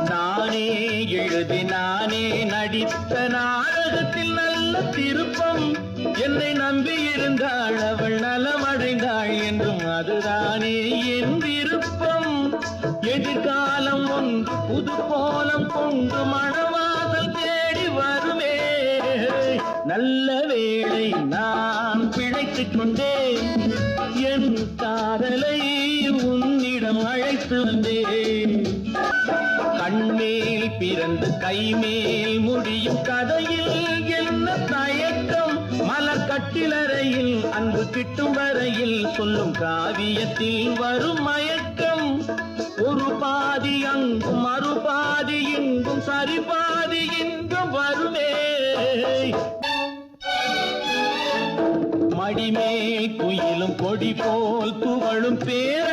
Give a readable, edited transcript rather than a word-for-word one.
நானே எழுதி நானே நடித்த நாடகத்தில் நல்ல திருப்பம். என்னை நம்பி இருந்தாள் அவள் நலமடைந்தாள் என்றும் அதுதானே என் விருப்பம். எதிர்காலம் ஒன்று புது கோலம் கொண்டு மணவாசல் தேடி வருமே. நல்ல வேளை நான் பிழைத்துக் கொண்டேன், என் காதலை உன்னிடம் அழைத்து வந்தேன். கண்மேல் பிறந்து கைமேல் முடியும் கதையில் என்ன தயக்கம். மலர் கட்டிலறையில் அன்பு கிட்டும் வரையில் சொல்லும் காவியத்தில் வரும் மயக்கம். ஒரு பாதி அங்கும் மறுபாதி இங்கும் சரிபாதி இங்கும் வருமே. மடிமேல் குயிலும் கொடி போல் துவளும் பேர